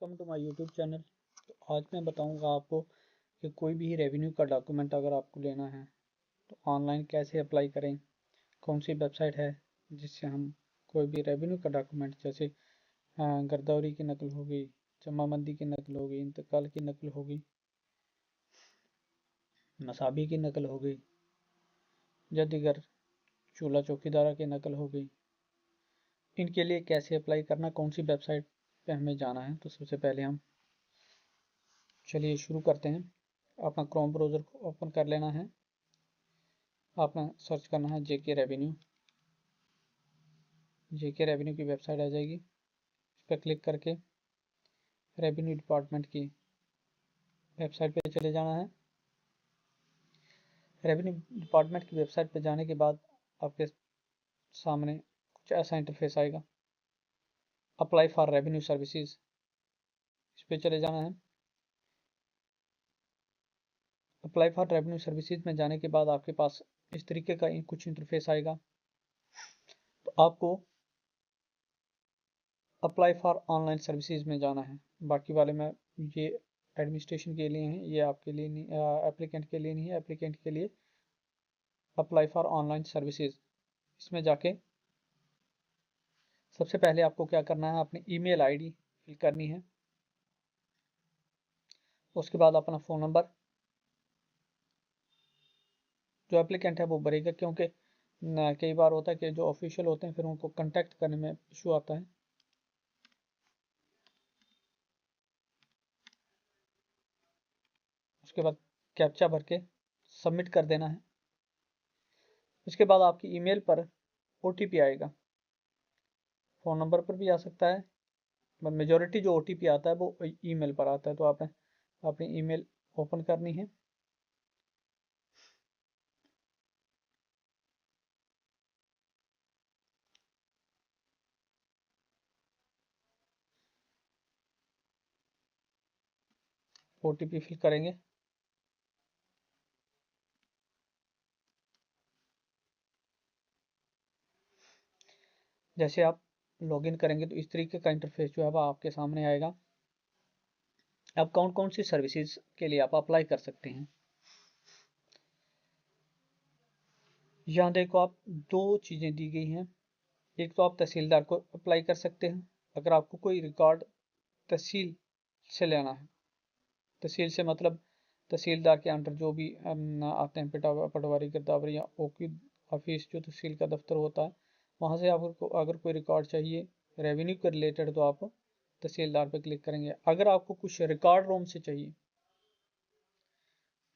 Welcome to my YouTube channel. तो आज मैं बताऊंगा आपको कि कोई भी रेवेन्यू का डॉक्यूमेंट अगर आपको लेना है तो ऑनलाइन कैसे अप्लाई करें, कौन सी वेबसाइट है जिससे हम कोई भी रेवेन्यू का डॉक्यूमेंट जैसे गिरदौरी की नकल हो गई, जमाबंदी की नकल हो गई, इंतकाल की नकल हो गई, मसाबी की नकल हो गई या दिगर चूल्हा चौकीदारा की नकल हो गई, इनके लिए कैसे अप्लाई करना, कौन सी वेबसाइट पे हमें जाना है। तो सबसे पहले हम चलिए शुरू करते हैं। अपना क्रोम ब्राउज़र को ओपन कर लेना है। आपने सर्च करना है जेके रेवेन्यू। जेके रेवेन्यू की वेबसाइट आ जाएगी। इस पर क्लिक करके रेवेन्यू डिपार्टमेंट की वेबसाइट पे चले जाना है। रेवेन्यू डिपार्टमेंट की वेबसाइट पे जाने के बाद आपके सामने कुछ ऐसा इंटरफेस आएगा, अप्लाई फॉर रेवेन्यू सर्विसेज। इस पर चले जाना है। अप्लाई फॉर रेवेन्यू सर्विसेज में जाने के बाद आपके पास इस तरीके का कुछ इंटरफेस आएगा। तो आपको अप्लाई फॉर ऑनलाइन सर्विसेज में जाना है। बाकी वाले में ये एडमिनिस्ट्रेशन के लिए हैं, ये आपके लिए नहीं, एप्लीकेंट के लिए नहीं है। एप्लीकेंट के लिए अप्लाई फॉर ऑनलाइन सर्विसेज, इसमें जाके सबसे पहले आपको क्या करना है, अपनी ईमेल आईडी फिल करनी है। उसके बाद अपना फ़ोन नंबर जो एप्लीकेंट है वो भरेगा, क्योंकि कई बार होता है कि जो ऑफिशियल होते हैं फिर उनको कांटेक्ट करने में इशू आता है। उसके बाद कैप्चा भर के सबमिट कर देना है। उसके बाद आपकी ईमेल पर ओटीपी आएगा। फ़ोन नंबर पर भी आ सकता है, पर मेजॉरिटी जो ओटीपी आता है वो ईमेल पर आता है। तो आपने अपनी ईमेल ओपन करनी है। ओटीपी फिल करेंगे। जैसे आप लॉगिन करेंगे तो इस तरीके का इंटरफेस जो है वो आपके सामने आएगा। अब कौन कौन सी सर्विसेज के लिए आप अप्लाई कर सकते हैं, यहाँ देखो आप दो चीज़ें दी गई हैं। एक तो आप तहसीलदार को अप्लाई कर सकते हैं अगर आपको कोई रिकॉर्ड तहसील से लेना है। तहसील से मतलब तहसीलदार के अंडर जो भी आते हैं, पटवारी, गिरदावरी या ओकी ऑफिस, जो तहसील का दफ्तर होता है, वहाँ से आपको अगर कोई रिकॉर्ड चाहिए रेवेन्यू के रिलेटेड तो आप तहसीलदार पर क्लिक करेंगे। अगर आपको कुछ रिकॉर्ड रूम से चाहिए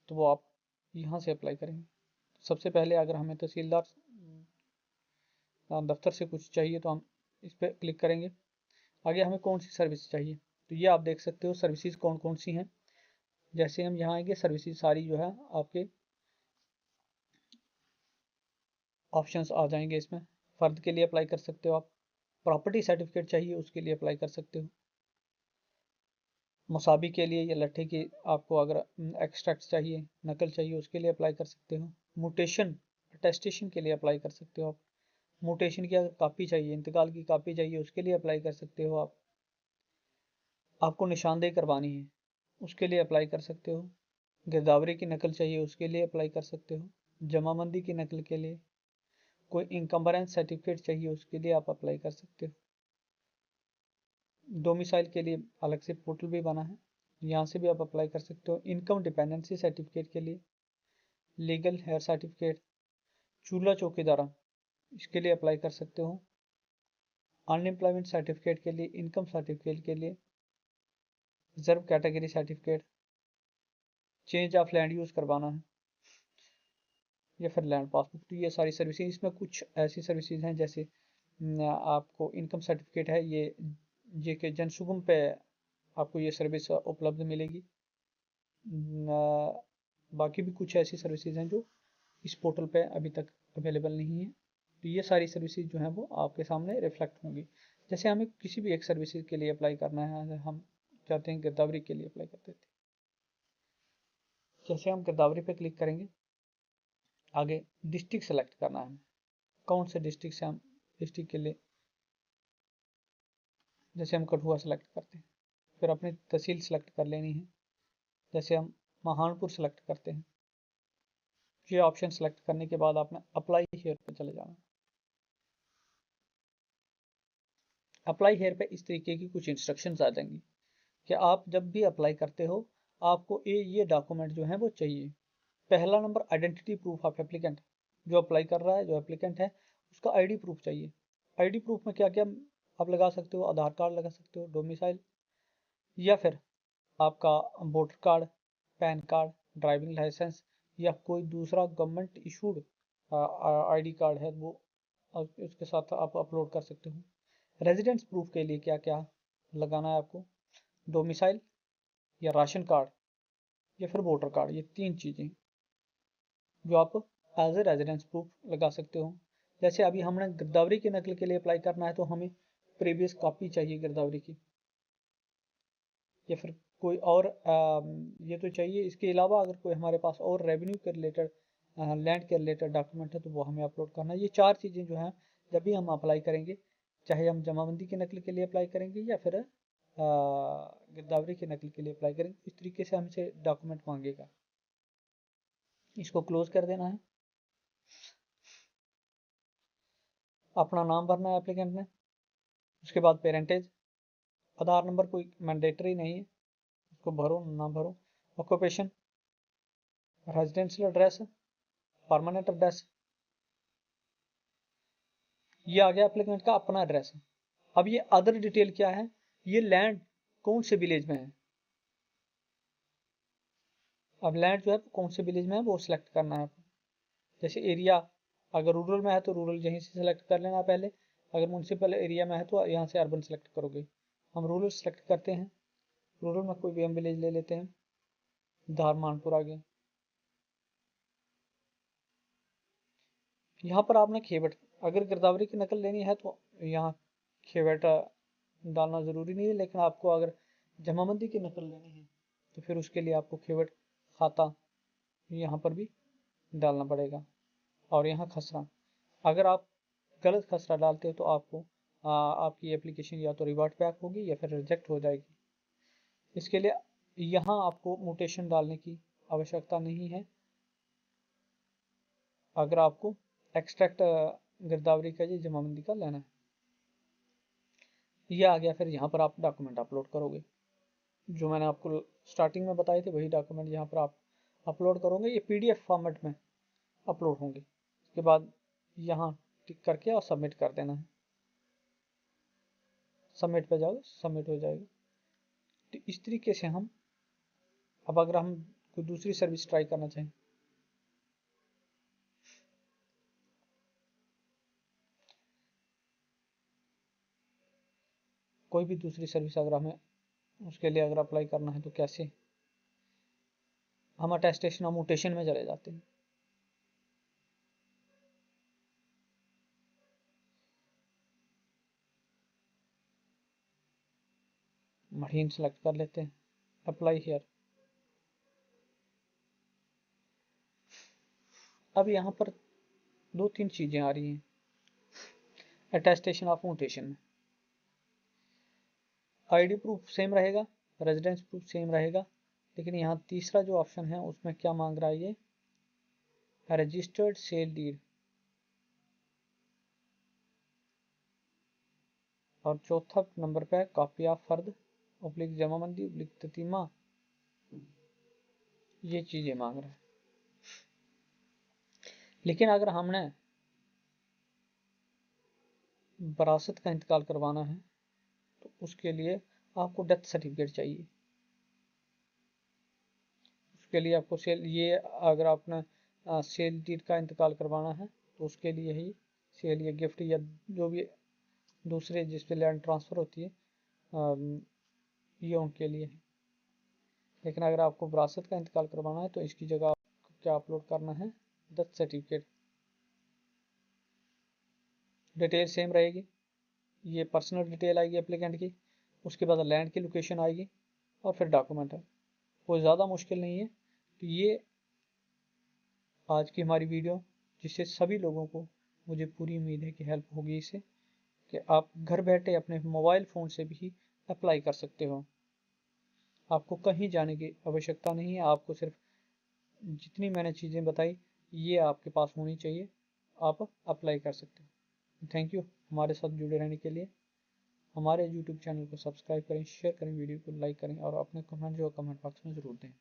तो वो आप यहाँ से अप्लाई करेंगे। सबसे पहले अगर हमें तहसीलदार दफ्तर से कुछ चाहिए तो हम इस पर क्लिक करेंगे। आगे हमें कौन सी सर्विस चाहिए, तो ये आप देख सकते हो सर्विसेज कौन कौन सी हैं। जैसे हम यहाँ आएंगे, सर्विसेज सारी जो है आपके ऑप्शंस आ जाएंगे। इसमें फ़र्द के लिए अप्लाई कर सकते हो आप, प्रॉपर्टी सर्टिफिकेट चाहिए उसके लिए अप्लाई कर सकते हो, मुसाबी के लिए या लट्ठे की आपको अगर एक्सट्रैक्ट चाहिए, नकल चाहिए, उसके लिए अप्लाई कर सकते हो। म्यूटेशन अटेस्टेशन के लिए अप्लाई कर सकते हो आप। म्यूटेशन की अगर कापी चाहिए, इंतकाल की कापी चाहिए, उसके लिए अप्लाई कर सकते हो आप। आपको निशानदेही करवानी है उसके लिए अप्लाई कर सकते हो। गिरदावरी की नकल चाहिए उसके लिए अप्लाई कर सकते हो। जमाबंदी की नकल के लिए, कोई इनकम्बरेंस सर्टिफिकेट चाहिए उसके लिए आप अप्लाई कर सकते हो। डोमिसाइल के लिए अलग से पोर्टल भी बना है, यहाँ से भी आप अप्लाई कर सकते हो। इनकम डिपेंडेंसी सर्टिफिकेट के लिए, लीगल हेयर सर्टिफिकेट, चूल्हा चौकीदारा, इसके लिए अप्लाई कर सकते हो। अनएम्प्लॉयमेंट सर्टिफिकेट के लिए, इनकम सर्टिफिकेट के लिए, reserve category certificate, change of land use करवाना है या फिर लैंड पासबुक। तो ये सारी सर्विसेज, इसमें कुछ ऐसी सर्विसेज हैं जैसे आपको इनकम सर्टिफिकेट है, ये जेके जनसुगम पे आपको ये सर्विस उपलब्ध मिलेगी। बाकी भी कुछ ऐसी सर्विसेज हैं जो इस पोर्टल पे अभी तक अवेलेबल नहीं है। तो ये सारी सर्विसेज जो हैं वो आपके सामने रिफ्लेक्ट होंगी। जैसे हमें किसी भी एक सर्विसेज के लिए अप्लाई करना है, हम चाहते हैं गिरदावरी के लिए अप्लाई करते थे, जैसे हम गिरदावरी पे क्लिक करेंगे, आगे डिस्ट्रिक्ट सेलेक्ट करना है, कौन से डिस्ट्रिक्ट से हम डिस्ट्रिक्ट के लिए, जैसे हम कठुआ सेलेक्ट करते हैं फिर अपनी तहसील सेलेक्ट कर लेनी है। जैसे हम महानपुर सेलेक्ट करते हैं, ये ऑप्शन सेलेक्ट करने के बाद आपने अप्लाई हेयर पे चले जाना। अप्लाई हेयर पे इस तरीके की कुछ इंस्ट्रक्शंस आ जाएंगी कि आप जब भी अप्लाई करते हो आपको ये डॉक्यूमेंट जो है वो चाहिए। पहला number identity proof of applicant, जो अप्लाई कर रहा है, जो एप्लीकेंट है, उसका आईडी प्रूफ चाहिए। आईडी प्रूफ में क्या क्या आप लगा सकते हो, आधार कार्ड लगा सकते हो, डोमिसाइल, या फिर आपका voter card, PAN card, driving licence, या कोई दूसरा गवर्नमेंट इशूड आईडी कार्ड है वो उसके साथ आप अपलोड कर सकते हो। रेजिडेंस प्रूफ के लिए क्या क्या लगाना है आपको, डोमिसाइल या राशन कार्ड या फिर वोटर कार्ड, ये 3 चीज़ें जो आप एज ए रेजिडेंस प्रूफ लगा सकते हो। जैसे अभी हमने गिरदावरी की नकल के लिए अप्लाई करना है तो हमें प्रीवियस कॉपी चाहिए गिरदावरी की, या फिर कोई और ये तो चाहिए। इसके अलावा अगर कोई हमारे पास और रेवेन्यू के रिलेटेड, लैंड के रिलेटेड डॉक्यूमेंट है तो वो हमें अपलोड करना है। ये 4 चीज़ें जो हैं जब भी हम अप्लाई करेंगे, चाहे हम जमाबंदी की नकल के लिए अप्लाई करेंगे या फिर गिरदावरी की नकल के लिए अप्लाई करेंगे, इस तरीके से हमसे डॉक्यूमेंट मांगेगा। इसको क्लोज कर देना है। अपना नाम भरना है एप्लीकेंट ने, उसके बाद पेरेंटेज, आधार नंबर कोई मैंडेटरी नहीं है, उसको भरो ना भरो। Occupation, residential address, permanent address, ये आ गया एप्लीकेंट का अपना एड्रेस। अब ये अदर डिटेल क्या है, ये लैंड कौन से विलेज में है। अब लैंड जो है कौन से विलेज में है वो सिलेक्ट करना है। जैसे एरिया, अगर रूरल में है तो रूरल यहीं से सिलेक्ट कर लेना पहले, अगर म्यूनसिपल एरिया में है तो यहाँ से अर्बन सेलेक्ट करोगे। हम रूरल सेलेक्ट करते हैं, रूरल में कोई भी हम विलेज ले लेते हैं, धारमानपुर आ गया। यहाँ पर आपने खेवट, अगर गिरदावरी की नकल लेनी है तो यहाँ खेवट डालना ज़रूरी नहीं है, लेकिन आपको अगर जमाबंदी की नकल लेनी है तो फिर उसके लिए आपको खेवट खाता यहाँ पर भी डालना पड़ेगा। और यहाँ खसरा, अगर आप गलत खसरा डालते हो तो आपको आपकी एप्लीकेशन या तो रिवर्ट बैक होगी या फिर रिजेक्ट हो जाएगी। इसके लिए यहाँ आपको म्यूटेशन डालने की आवश्यकता नहीं है। अगर आपको एक्सट्रैक्ट गिरदावरी का, ये जमाबंदी का लेना है, ये आ गया। फिर यहाँ पर आप डॉक्यूमेंट अपलोड करोगे, जो मैंने आपको स्टार्टिंग में बताए थे वही डॉक्यूमेंट यहाँ पर आप अपलोड करोगे। ये पीडीएफ फॉर्मेट में अपलोड होंगे। इसके बाद यहाँ टिक करके और सबमिट कर देना है। सबमिट पे जाओगे, सबमिट हो जाएगा। तो इस तरीके से हम, अब अगर हम कोई दूसरी सर्विस ट्राई करना चाहें, कोई भी दूसरी सर्विस अगर हमें उसके लिए अगर अप्लाई करना है तो कैसे, हम अटेस्टेशन और म्यूटेशन में चले जाते हैं। मशीन सेलेक्ट कर लेते हैं, अप्लाई हियर। अब यहाँ पर 2-3 चीज़ें आ रही हैं अटेस्टेशन ऑफ म्यूटेशन में। आईडी प्रूफ सेम रहेगा, रेजिडेंस प्रूफ सेम रहेगा, लेकिन यहाँ तीसरा जो ऑप्शन है उसमें क्या मांग रहा है, ये रजिस्टर्ड सेल डीड, और चौथा नंबर पे कॉपी ऑफ फर्द ऑब्लिक जमाबंदी ऑब्लिक ततीमा, ये चीज़ें मांग रहा है। लेकिन अगर हमने वरासत का इंतकाल करवाना है तो उसके लिए आपको डेथ सर्टिफिकेट चाहिए। उसके लिए आपको सेल, ये अगर आपने सेल डीड का इंतकाल करवाना है तो उसके लिए ही सेल या गिफ्ट या जो भी दूसरे जिस पे लैंड ट्रांसफ़र होती है, ये उनके लिए है। लेकिन अगर आपको विरासत का इंतकाल करवाना है तो इसकी जगह आपको क्या अपलोड करना है, डेथ सर्टिफिकेट। डिटेल सेम रहेगी, ये पर्सनल डिटेल आएगी एप्लीकेंट की, उसके बाद लैंड की लोकेशन आएगी और फिर डॉक्यूमेंट है। कोई ज़्यादा मुश्किल नहीं है। तो ये आज की हमारी वीडियो, जिससे सभी लोगों को, मुझे पूरी उम्मीद है कि हेल्प होगी इससे, कि आप घर बैठे अपने मोबाइल फ़ोन से भी अप्लाई कर सकते हो। आपको कहीं जाने की आवश्यकता नहीं है, आपको सिर्फ जितनी मैंने चीज़ें बताई ये आपके पास होनी चाहिए, आप अप्लाई कर सकते हो। थैंक यू हमारे साथ जुड़े रहने के लिए। हमारे यूट्यूब चैनल को सब्सक्राइब करें, शेयर करें, वीडियो को लाइक करें और अपने कमेंट जो कमेंट बॉक्स में ज़रूर दें।